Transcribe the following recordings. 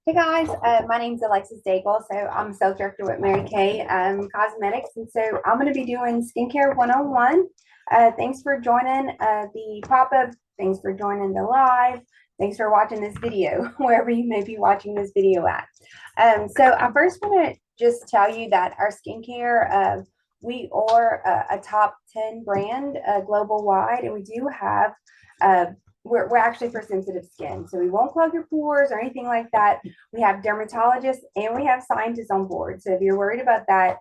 Hey guys, my name's Alexis Daigle. So I'm sales director with Mary Kay Cosmetics, and so I'm going to be doing skincare 101. Thanks for joining the pop-up. Thanks for joining the live. Thanks for watching this video, wherever you may be watching this video at. So I first want to just tell you that our skincare, we are a top 10 brand global wide, and we do have uh, we're actually for sensitive skin. So we won't clog your pores or anything like that. We have dermatologists and we have scientists on board. So if you're worried about that,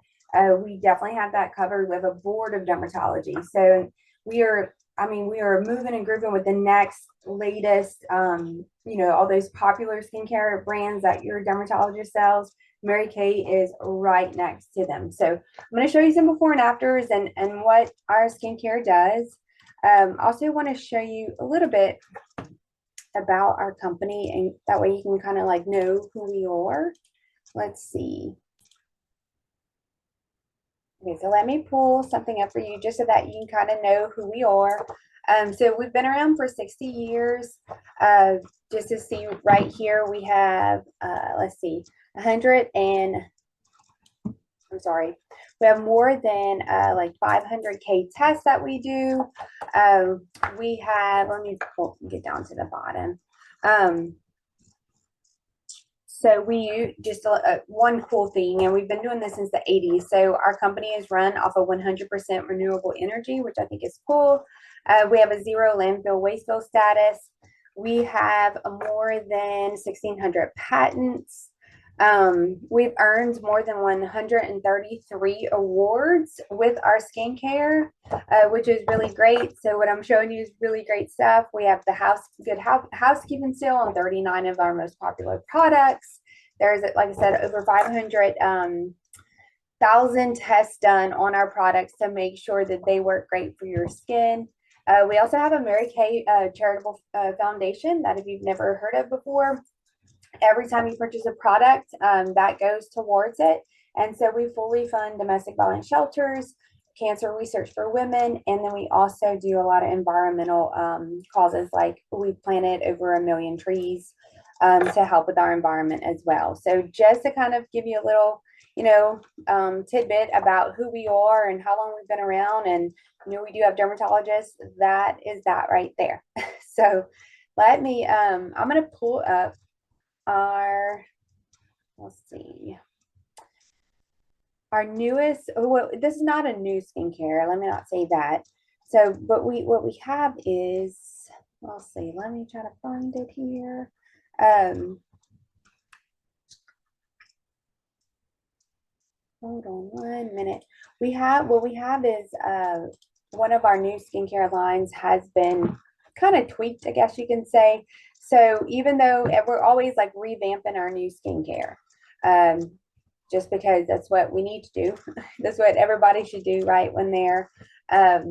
we definitely have that covered. We have a board of dermatology. So we are moving and grooving with the next latest, all those popular skincare brands that your dermatologist sells. Mary Kay is right next to them. So I'm going to show you some before and afters and what our skincare does. Also want to show you a little bit about our company, and that way you can kind of like know who we are. Let's see. Okay, so let me pull something up for you just so that you can kind of know who we are. So we've been around for 60 years. Just to see right here, we have, let's see, 100 and I'm sorry, we have more than like 500K tests that we do. We have, let me get down to the bottom. So we just one cool thing, and we've been doing this since the 80s. So our company is run off of 100% renewable energy, which I think is cool. We have a zero landfill waste fill status. We have more than 1,600 patents. We've earned more than 133 awards with our skincare, which is really great. So what I'm showing you is really great stuff. We have the housekeeping seal on 39 of our most popular products. There's, like I said, over 500,000 tests done on our products to make sure that they work great for your skin. We also have a Mary Kay charitable foundation that if you've never heard of before, every time you purchase a product, that goes towards it. And so we fully fund domestic violence shelters, cancer research for women, and then we also do a lot of environmental causes, like we've planted over 1 million trees to help with our environment as well. So just to kind of give you a little, tidbit about who we are and how long we've been around, and we do have dermatologists. That is that right there. So let me, I'm going to pull up our, let's see, our newest, well, this is not a new skincare, let me not say that. So, but what we have is, let's see, let me try to find it here. Hold on 1 minute. What we have is one of our new skincare lines has been kind of tweaked, I guess you can say. So even though we're always like revamping our new skincare, um, just because that's what we need to do. That's what everybody should do, right? When they're, have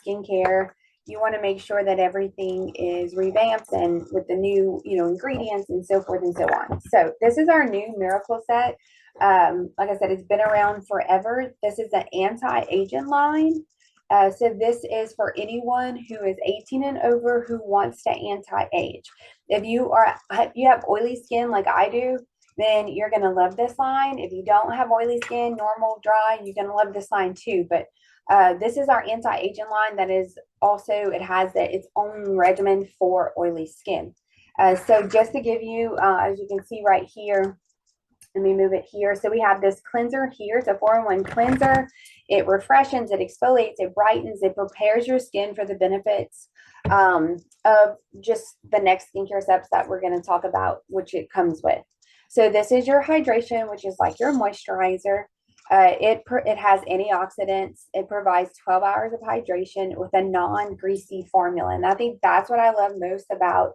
skincare, you want to make sure that everything is revamped and with the new, ingredients and so forth and so on. So this is our new Miracle Set. Like I said, it's been around forever. This is an anti-aging line. So this is for anyone who is 18 and over who wants to anti-age. If you have oily skin like I do, then you're going to love this line. If you don't have oily skin, normal, dry, you're going to love this line too. But this is our anti-aging line that is also, it has its own regimen for oily skin. So just to give you, as you can see right here, let me move it here. So we have this cleanser here. It's a 4-in-1 cleanser. It refreshes, it exfoliates, it brightens, it prepares your skin for the benefits of just the next skincare steps that we're going to talk about, which it comes with. So this is your hydration, which is like your moisturizer. It has antioxidants. It provides 12 hours of hydration with a non-greasy formula. And I think that's what I love most about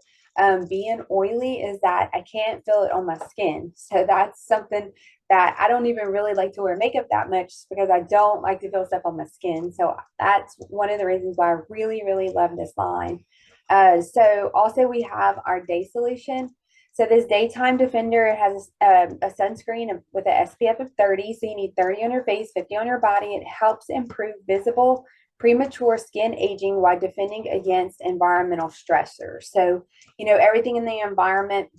being oily, is that I can't feel it on my skin. So that's something that I don't even really like to wear makeup that much, because I don't like to feel stuff on my skin. So that's one of the reasons why I really, really love this line. So also we have our day solution. So this daytime defender, it has a sunscreen with an SPF of 30. So you need 30 on your face, 50 on your body. It helps improve visible premature skin aging while defending against environmental stressors. So, everything in the environment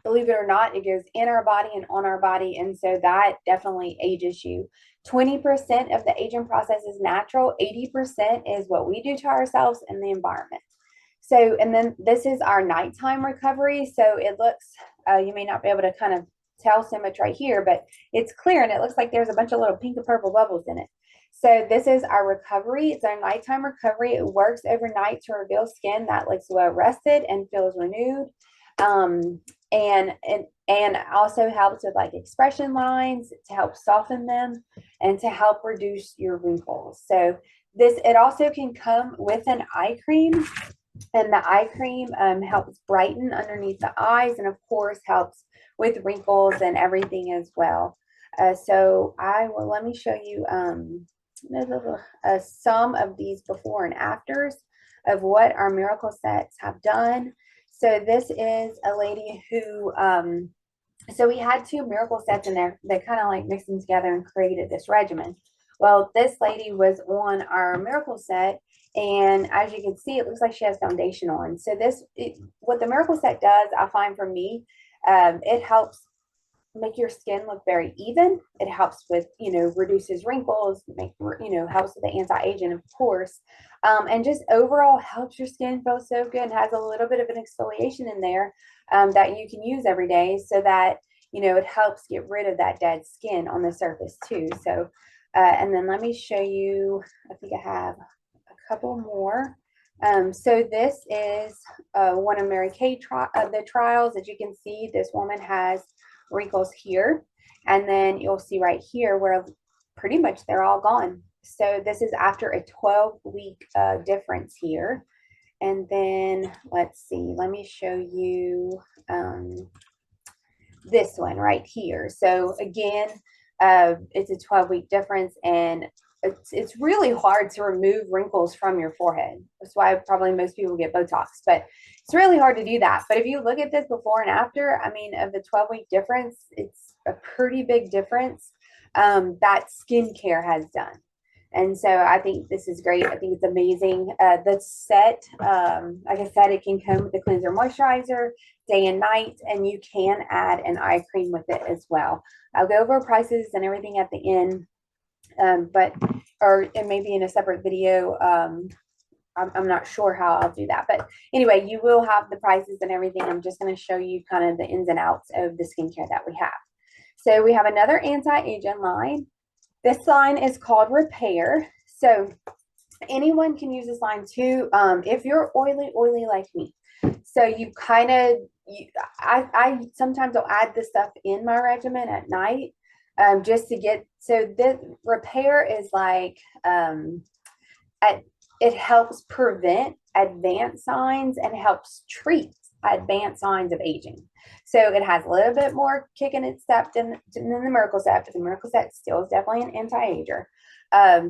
Believe it or not, it goes in our body and on our body. And so that definitely ages you. 20% of the aging process is natural, 80% is what we do to ourselves and the environment. So, and then this is our nighttime recovery. So it looks, you may not be able to kind of tell so much right here, but it's clear and it looks like there's a bunch of little pink and purple bubbles in it. So this is our recovery. It's our nighttime recovery. It works overnight to reveal skin that looks well rested and feels renewed. Um, and also helps with like expression lines to help soften them and to help reduce your wrinkles. So this, it also can come with an eye cream, and the eye cream helps brighten underneath the eyes and of course helps with wrinkles and everything as well. So I will, let me show you some of these before and afters of what our miracle sets have done. So this is a lady who, so we had two miracle sets in there. They kind of like mixed them together and created this regimen. Well, this lady was on our miracle set, and as you can see, it looks like she has foundation on. So this, what the miracle set does, I find for me, it helps make your skin look very even. It helps with, reduces wrinkles, helps with the anti-aging, of course. And just overall helps your skin feel so good and has a little bit of an exfoliation in there that you can use every day so that, it helps get rid of that dead skin on the surface too. So, and then let me show you, I think I have a couple more. So this is one of Mary Kay the trials. As you can see, this woman has wrinkles here, and then you'll see right here where pretty much they're all gone. So this is after a 12-week difference here. And then let's see, let me show you this one right here. So again, it's a 12-week difference, and it's really hard to remove wrinkles from your forehead. That's why probably most people get Botox, but it's really hard to do that. But if you look at this before and after, I mean, of the 12-week difference, it's a pretty big difference that skincare has done. And so I think this is great. I think it's amazing. The set, like I said, it can come with the cleanser moisturizer day and night, and you can add an eye cream with it as well. I'll go over prices and everything at the end, or it may be in a separate video. I'm not sure how I'll do that, but anyway, you will have the prices and everything. I'm just going to show you kind of the ins and outs of the skincare that we have. So we have another anti-aging line. This line is called Repair. So anyone can use this line too. If you're oily like me. So you kind of, I sometimes will add this stuff in my regimen at night just to get, so this Repair is like, it helps prevent advanced signs and helps treat advanced signs of aging. So it has a little bit more kick in its step than the miracle set, but the miracle set still is definitely an anti-ager.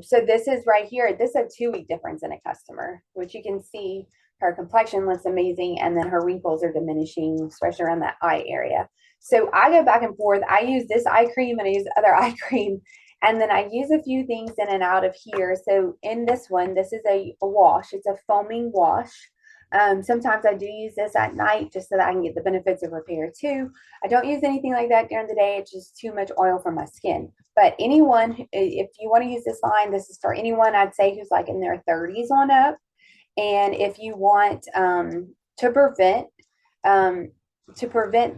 So this is right here. This is a 2-week difference in a customer, which you can see her complexion looks amazing, and then her wrinkles are diminishing, especially around that eye area. So I go back and forth. I use this eye cream and I use the other eye cream, and then I use a few things in and out of here. So in this one, this is a wash. It's a foaming wash. Sometimes I do use this at night just so that I can get the benefits of Repair too. I don't use anything like that during the day. It's just too much oil for my skin. But anyone, if you want to use this line, this is for anyone I'd say who's like in their 30s on up. And if you want to prevent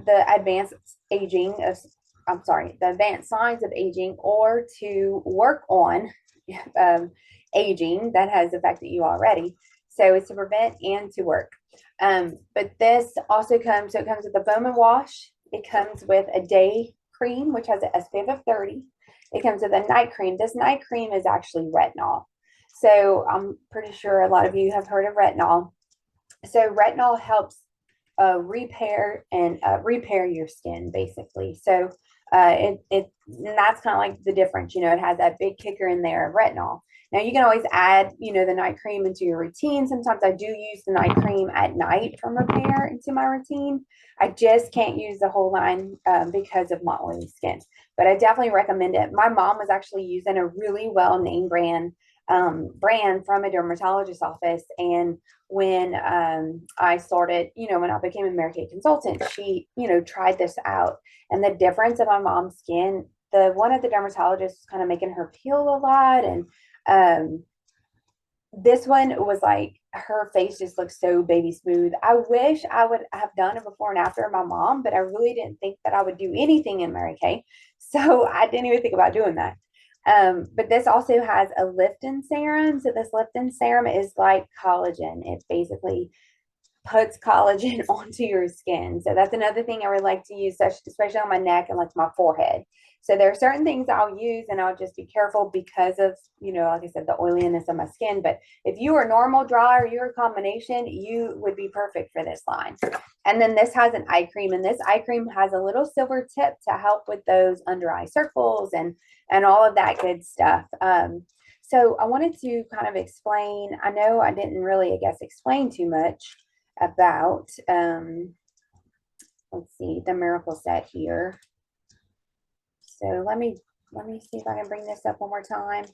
the advanced aging of, the advanced signs of aging, or to work on aging that has affected you already. So it's to prevent and to work. But this also comes, so it comes with a foam and wash. It comes with a day cream, which has an SPF of 30. It comes with a night cream. This night cream is actually retinol. So I'm pretty sure a lot of you have heard of retinol. So retinol helps repair your skin, basically. So and that's kind of like the difference. It has that big kicker in there of retinol. Now you can always add, the night cream into your routine. Sometimes I do use the night cream at night from Repair into my routine. I just can't use the whole line because of my oily skin, but I definitely recommend it. My mom was actually using a really well-named brand brand from a dermatologist office. And when I started, when I became a Mary Kay consultant, she, tried this out. And the difference in my mom's skin, the one at the dermatologist was kind of making her peel a lot. And this one was like her face just looks so baby smooth. I wish I would have done it before and after my mom, but I really didn't think that I would do anything in Mary Kay. So I didn't even think about doing that. But this also has a Lifting serum. So this Lifting serum is like collagen. It basically puts collagen onto your skin. So that's another thing I would like to use, especially on my neck and like my forehead. So there are certain things I'll use and I'll just be careful because of, like I said, the oiliness of my skin. But if you are normal, dry, or you're a combination, you would be perfect for this line. And then this has an eye cream, and this eye cream has a little silver tip to help with those under eye circles and all of that good stuff. So I wanted to kind of explain, I know I didn't really, I guess, explain too much about, let's see, the Miracle Set here. So let me see if I can bring this up one more time.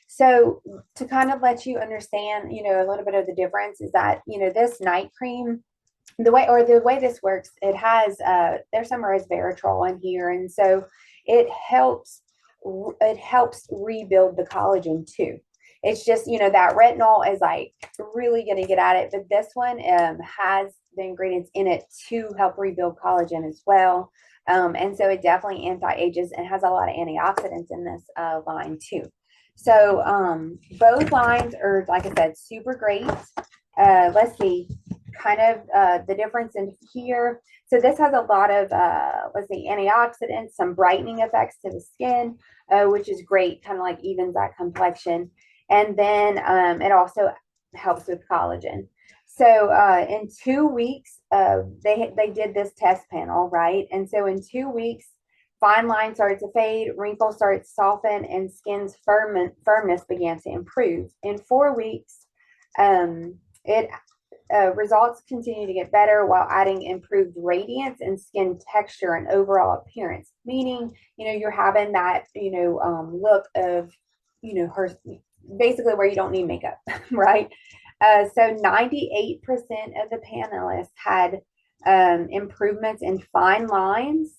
So to kind of let you understand, a little bit of the difference is that, this night cream, the way this works, it has, there's some resveratrol in here. And so it helps rebuild the collagen too. It's just, that retinol is like really going to get at it. But this one has the ingredients in it to help rebuild collagen as well. And so it definitely anti-ages and has a lot of antioxidants in this line too. So both lines are, like I said, super great. Let's see, kind of the difference in here. So this has a lot of, let's see, antioxidants, some brightening effects to the skin, which is great, kind of like evens that complexion. And then it also helps with collagen. So in 2 weeks, they did this test panel, right? And so in 2 weeks, fine lines started to fade, wrinkles started to soften, and skin's firmness began to improve. In 4 weeks, it results continue to get better while adding improved radiance and skin texture and overall appearance. Meaning, you're having that, look of, her basically where you don't need makeup, right? So 98% of the panelists had improvements in fine lines,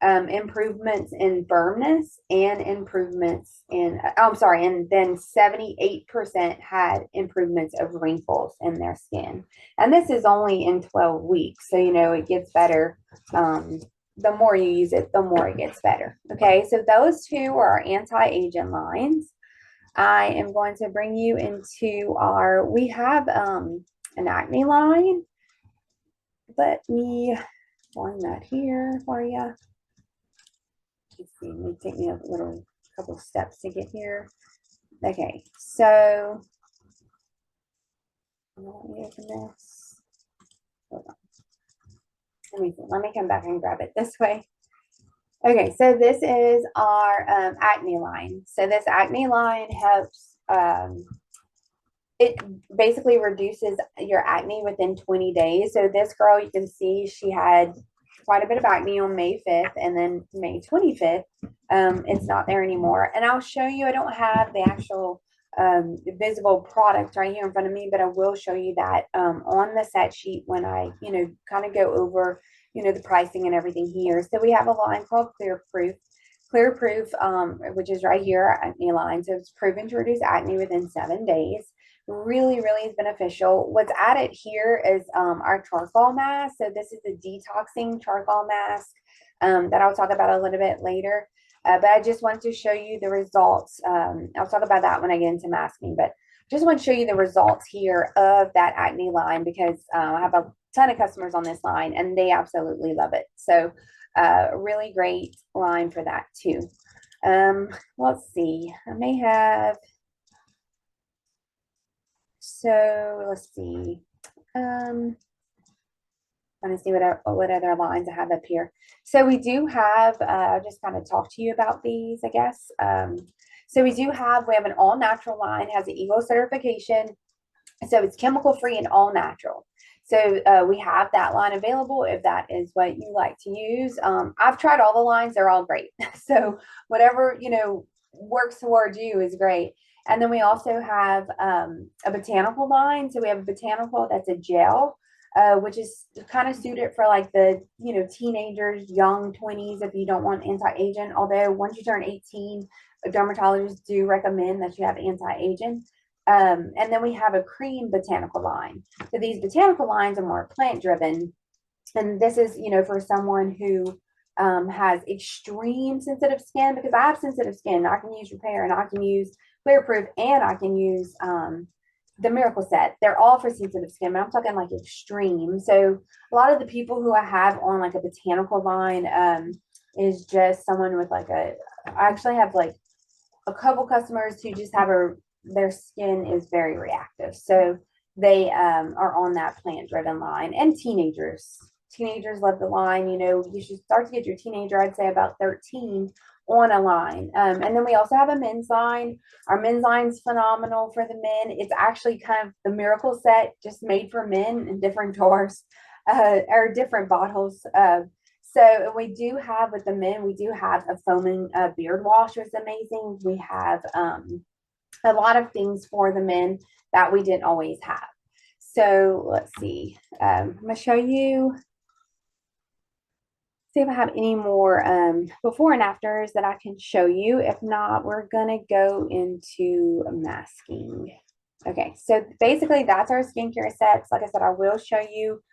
improvements in firmness, and improvements in, I'm sorry, and then 78% had improvements of wrinkles in their skin. And this is only in 12 weeks. So, it gets better. The more you use it, the more it gets better. Okay, so those two are our anti-aging lines. I am going to bring you into we have an acne line. Let me find that here for you. Let's see, it may take me a couple steps to get here. Okay, so let me open this. Hold on. Let me come back and grab it this way. Okay, so this is our acne line. So this acne line helps, it basically reduces your acne within 20 days. So this girl, you can see she had quite a bit of acne on May 5th, and then May 25th, it's not there anymore. And I'll show you, I don't have the actual visible product right here in front of me, but I will show you that on the set sheet when I, kind of go over, the pricing and everything here. So we have a line called Clear Proof. Clear Proof, which is right here, our acne line. So it's proven to reduce acne within 7 days. Really, really is beneficial. What's added here is our charcoal mask. So this is a detoxing charcoal mask that I'll talk about a little bit later. But I just want to show you the results. I'll talk about that when I get into masking, but just want to show you the results here of that acne line because I have a ton of customers on this line and they absolutely love it. So really great line for that too. Let's see, I may have, so let's see. Trying to see what other lines I have up here. So we do have, I'll just kind of talk to you about these, I guess. So we have an all natural line, has an Eagle certification. So it's chemical free and all natural. So we have that line available if that is what you like to use. I've tried all the lines, they're all great. So whatever, works towards you is great. And then we also have a botanical line. So we have a botanical that's a gel, which is kind of suited for like the, teenagers, young 20s, if you don't want anti-aging. Although once you turn 18, dermatologists do recommend that you have anti-aging. And then we have a cream botanical line. So these botanical lines are more plant driven. And this is, for someone who has extreme sensitive skin, because I have sensitive skin. I can use Repair and I can use Clear Proof and I can use the Miracle Set. They're all for sensitive skin, but I'm talking like extreme. So a lot of the people who I have on like a botanical line is just someone with like I actually have like a couple customers who just have their skin is very reactive. So they are on that plant driven line, and teenagers love the line. You should start to get your teenager, I'd say about 13, on a line. And then we also have a men's line. Our men's line's phenomenal for the men. It's actually kind of the Miracle Set, just made for men in different jars, or different bottles. So we do have with the men, we do have a foaming beard wash, which is amazing. We have a lot of things for the men that we didn't always have. So let's see. I'm going to show you, see if I have any more before and afters that I can show you. If not, we're going to go into masking. Okay, so basically that's our skincare sets. Like I said, I will show you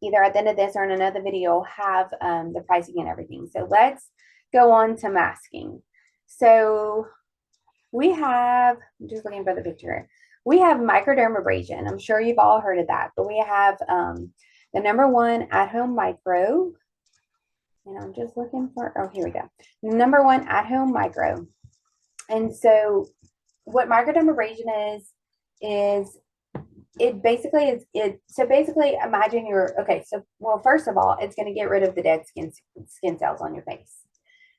either at the end of this or in another video, have the pricing and everything. So let's go on to masking. So we have, I'm just looking for the picture. We have microdermabrasion. I'm sure you've all heard of that, but we have the #1 at-home micro. And I'm just looking for, oh, here we go. The #1 at-home micro. And so what microdermabrasion is it basically is so basically imagine okay, so well, first of all, it's going to get rid of the dead skin cells on your face.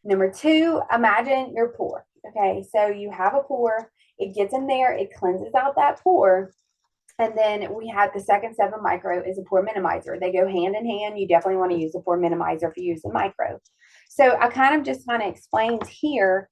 #2, imagine your pore. Okay, so you have a pore, it gets in there, it cleanses out that pore. And then we have the second 7 micro is a pore minimizer. They go hand in hand. You definitely want to use a pore minimizer if you use the micro. So I kind of just explained here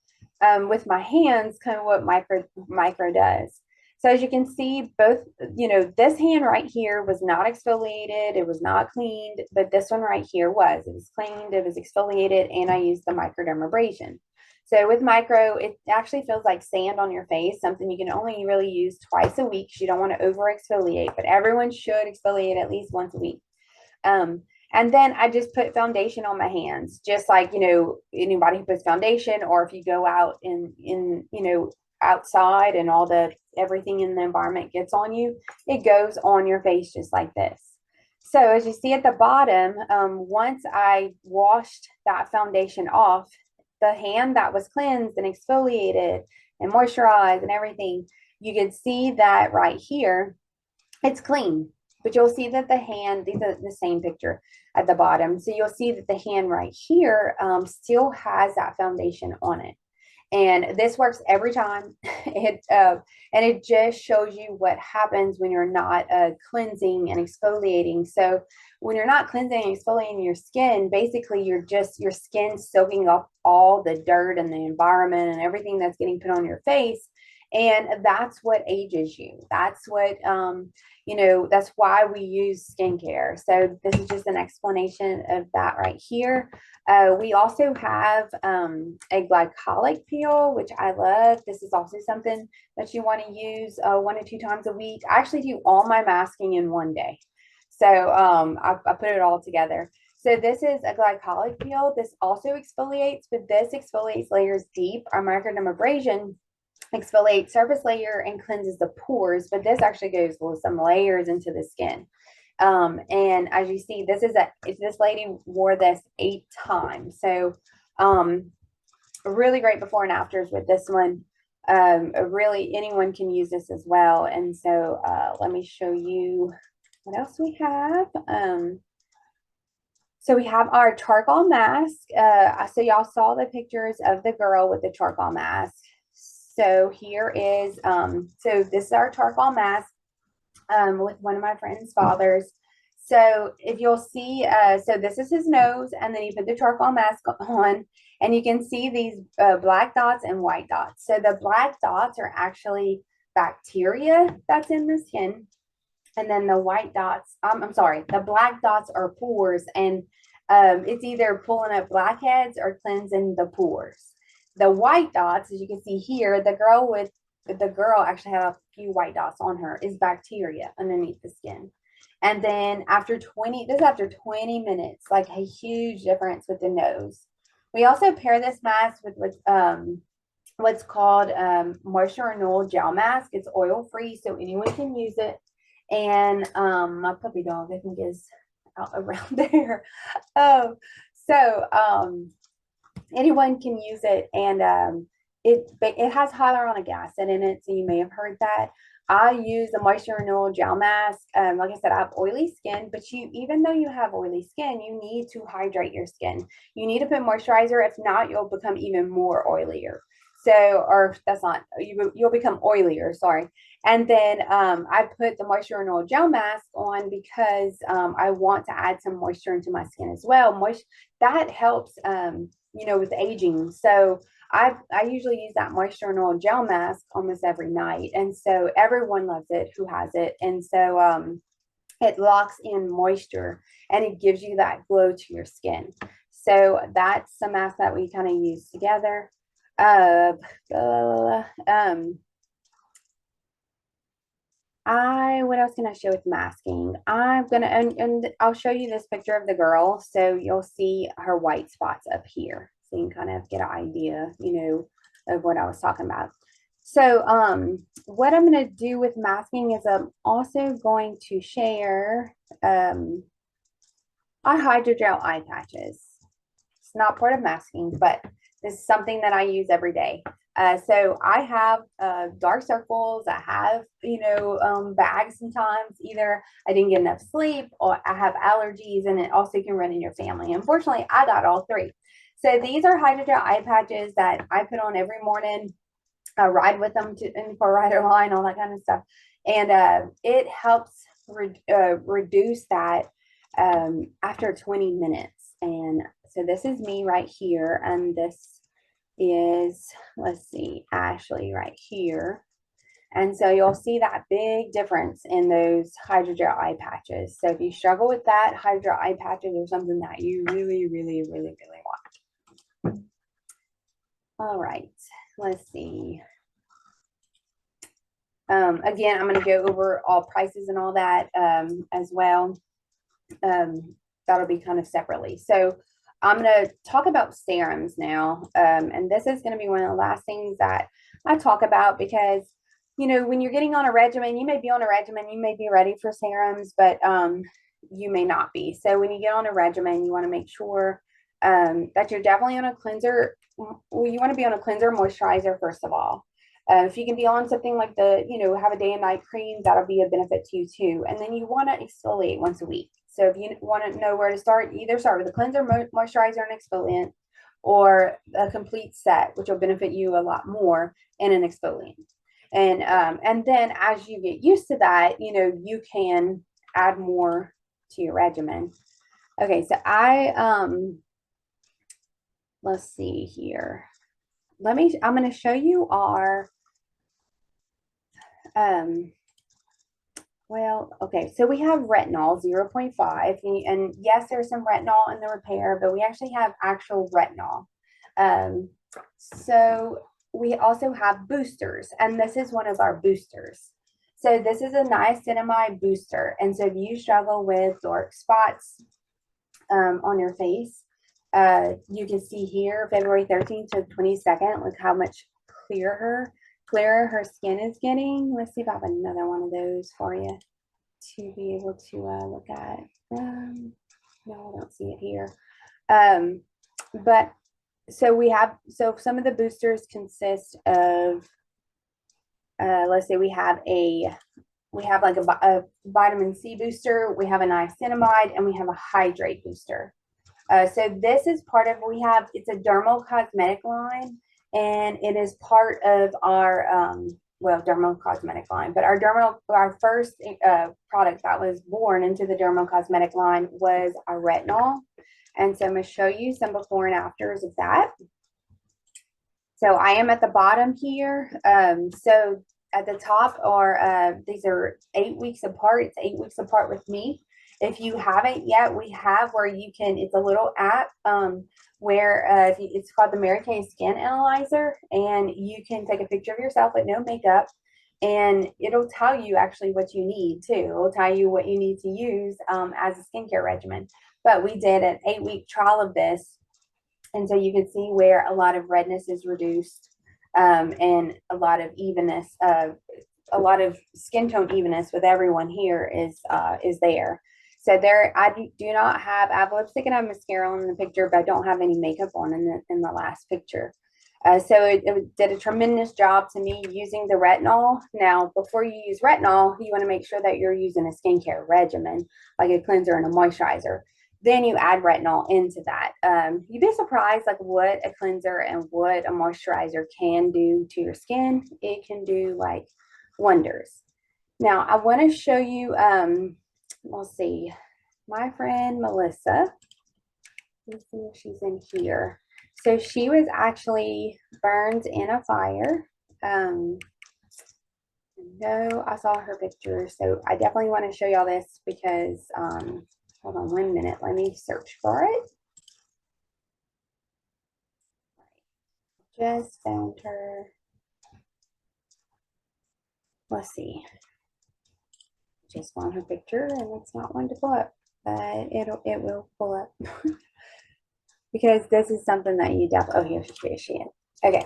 with my hands kind of what micro does. So as you can see, both, this hand right here was not exfoliated. It was not cleaned, but this one right here was. It was cleaned, it was exfoliated, and I used the microdermabrasion. So with micro, it actually feels like sand on your face, something you can only really use twice a week. You don't want to over exfoliate, but everyone should exfoliate at least once a week. And then I just put foundation on my hands, just like, anybody who puts foundation, or if you go out in outside and everything in the environment gets on you, it goes on your face just like this. So as you see at the bottom, once I washed that foundation off, the hand that was cleansed and exfoliated and moisturized and everything, you can see that right here, it's clean. But you'll see that the hand, these are the same picture at the bottom. So you'll see that the hand right here still has that foundation on it. And this works every time. And it just shows you what happens when you're not cleansing and exfoliating. So when you're not cleansing and exfoliating your skin, basically your skin soaking up all the dirt and the environment and everything that's getting put on your face. And that's what ages you. That's what, that's why we use skincare. So this is just an explanation of that right here. We also have a glycolic peel, which I love. This is also something that you want to use 1 or 2 times a week. I actually do all my masking in one day. So I put it all together. So this is a glycolic peel. This also exfoliates, but this exfoliates layers deep. Our microdermabrasion exfoliates surface layer and cleanses the pores, but this actually goes with some layers into the skin. And as you see, this lady wore this 8 times. So really great before and afters with this one. Really anyone can use this as well. And so let me show you what else we have. So we have our charcoal mask. So y'all saw the pictures of the girl with the charcoal mask. So here is, so this is our charcoal mask with one of my friend's fathers. So if you'll see, so this is his nose, and then you put the charcoal mask on, and you can see these black dots and white dots. So the black dots are actually bacteria that's in the skin. And then the white dots, I'm sorry, the black dots are pores, and it's either pulling up blackheads or cleansing the pores. The white dots, as you can see here, the girl actually had a few white dots on her, is bacteria underneath the skin. And then after 20 minutes, like a huge difference with the nose. We also pair this mask with what's called moisture renewal gel mask. It's oil free, so anyone can use it. And my puppy dog, I think, is out around there. Oh, so anyone can use it, and it has hyaluronic acid in it, so you may have heard that. I use the moisture renewal gel mask. Like I said, I have oily skin, but even though you have oily skin, you need to hydrate your skin. You need to put moisturizer. If not, you'll become even more oilier. So, or that's not, you'll become oilier, sorry. And then I put the moisture renewal gel mask on because I want to add some moisture into my skin as well. That helps, with aging. So I usually use that moisture renewal gel mask almost every night. And so everyone loves it who has it. And so it locks in moisture and it gives you that glow to your skin. So that's the mask that we kind of use together. What else can I show with masking? I'm gonna, and I'll show you this picture of the girl. So you'll see her white spots up here. So you can kind of get an idea, of what I was talking about. So what I'm gonna do with masking is I'm also going to share our hydrogel eye patches. It's not part of masking, but this is something that I use every day. So I have dark circles. I have, bags sometimes. Either I didn't get enough sleep or I have allergies, and it also can run in your family. Unfortunately, I got all three. So these are hydrogel eye patches that I put on every morning. I ride with them for rider line, all that kind of stuff. And it helps reduce that after 20 minutes. And so this is me right here, and this is, let's see, Ashley right here. And so you'll see that big difference in those hydrogel eye patches. So if you struggle with that, hydrogel eye patches are something that you really, really, really, really want. All right, let's see. Again, I'm going to go over all prices and all that as well. That'll be kind of separately. So I'm going to talk about serums now. And this is going to be one of the last things that I talk about because, when you're getting on a regimen, you may be on a regimen, you may be ready for serums, but you may not be. So when you get on a regimen, you want to make sure that you're definitely on a cleanser. Well, you want to be on a cleanser moisturizer, first of all. If you can be on something like have a day and night cream, that'll be a benefit to you too. And then you want to exfoliate once a week. So if you want to know where to start, either start with a cleanser, moisturizer, and exfoliant, or a complete set, which will benefit you a lot more, and an exfoliant. And then as you get used to that, you can add more to your regimen. Okay, so let's see here. I'm going to show you our, okay, so we have retinol 0.5, and yes, there's some retinol in the repair, but we actually have actual retinol. So we also have boosters, and this is one of our boosters. So this is a niacinamide booster, and so if you struggle with dark spots on your face, you can see here February 13th to 22nd, look how much clearer her skin is getting. Let's see if I have another one of those for you to be able to look at. No, I don't see it here. But so some of the boosters consist of, let's say we have like a vitamin C booster, we have a niacinamide, and we have a hydrate booster. So this is part of, it's a dermal cosmetic line, and it is part of our well, Dermo Cosmetic line, but our first product that was born into the Dermo Cosmetic line was our retinol. And so I'm going to show you some before and afters of that. So I am at the bottom here. So at the top are, these are 8 weeks apart. It's 8 weeks apart with me. If you haven't yet, we have where you can, it's a little app where it's called the Mary Kay Skin Analyzer, and you can take a picture of yourself with no makeup, and it'll tell you actually what you need too. It'll tell you what you need to use as a skincare regimen. But we did an 8-week trial of this, and so you can see where a lot of redness is reduced and a lot of evenness, a lot of skin tone evenness with everyone here is there. So there, I do not have, I have lipstick and I have mascara on in the picture, but I don't have any makeup on in the last picture. So it did a tremendous job to me using the retinol. Now, before you use retinol, you want to make sure that you're using a skincare regimen, like a cleanser and a moisturizer. Then you add retinol into that. You'd be surprised like what a cleanser and what a moisturizer can do to your skin. It can do like wonders. Now, I want to show you, let's see, my friend Melissa. Let's see if she's in here. So she was actually burned in a fire. No, I saw her picture. So I definitely want to show y'all this because, hold on 1 minute. Let me search for it. Just found her. Let's see. Just found her picture and it's not one to pull up, but it will pull up. Because this is something that you definitely, oh, here she is. Okay,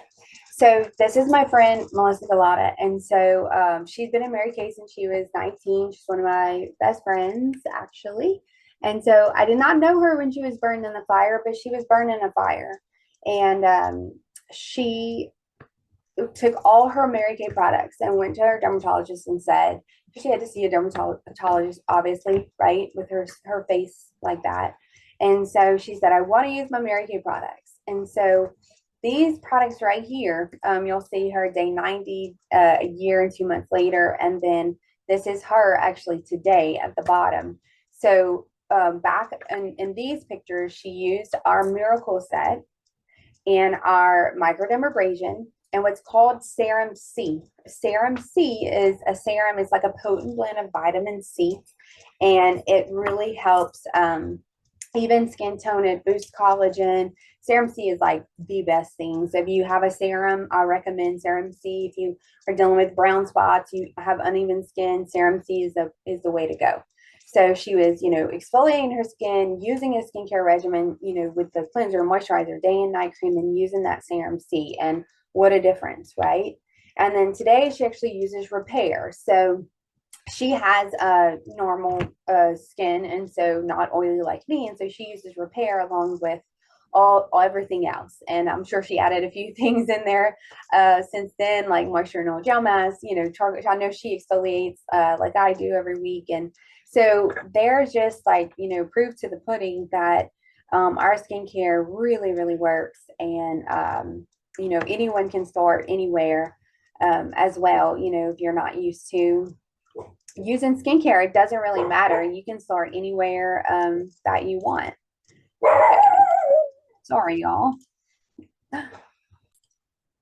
so this is my friend Melissa Galata, and so she's been in Mary Kay since she was 19. She's one of my best friends, actually. And so I did not know her when she was burned in the fire, but she was burned in a fire. And she took all her Mary Kay products and went to her dermatologist and said, she had to see a dermatologist, obviously, right, with her face like that. And so she said, I want to use my Mary Kay products. And so these products right here, you'll see her day 90, a year and 2 months later. And then this is her actually today at the bottom. So back in these pictures, she used our Miracle Set and our microdermabrasion and what's called Serum C. Serum C is a serum, it's like a potent blend of vitamin C, and it really helps even skin tone. It boosts collagen. Serum C is like the best thing. So if you have a serum, I recommend Serum C. If you are dealing with brown spots, you have uneven skin, Serum C is the way to go. So she was, exfoliating her skin, using a skincare regimen, with the cleanser, moisturizer, day and night cream, and using that Serum C. And what a difference, right? And then today she actually uses Repair. So she has a normal skin, and so not oily like me. And so she uses Repair along with everything else. And I'm sure she added a few things in there since then, like moisture and oil gel mask, target. I know she exfoliates like I do every week. And so there's just like, proof to the pudding that our skincare really, really works. And, anyone can start anywhere as well. If you're not used to using skincare, it doesn't really matter. You can start anywhere that you want. Okay. Sorry, y'all.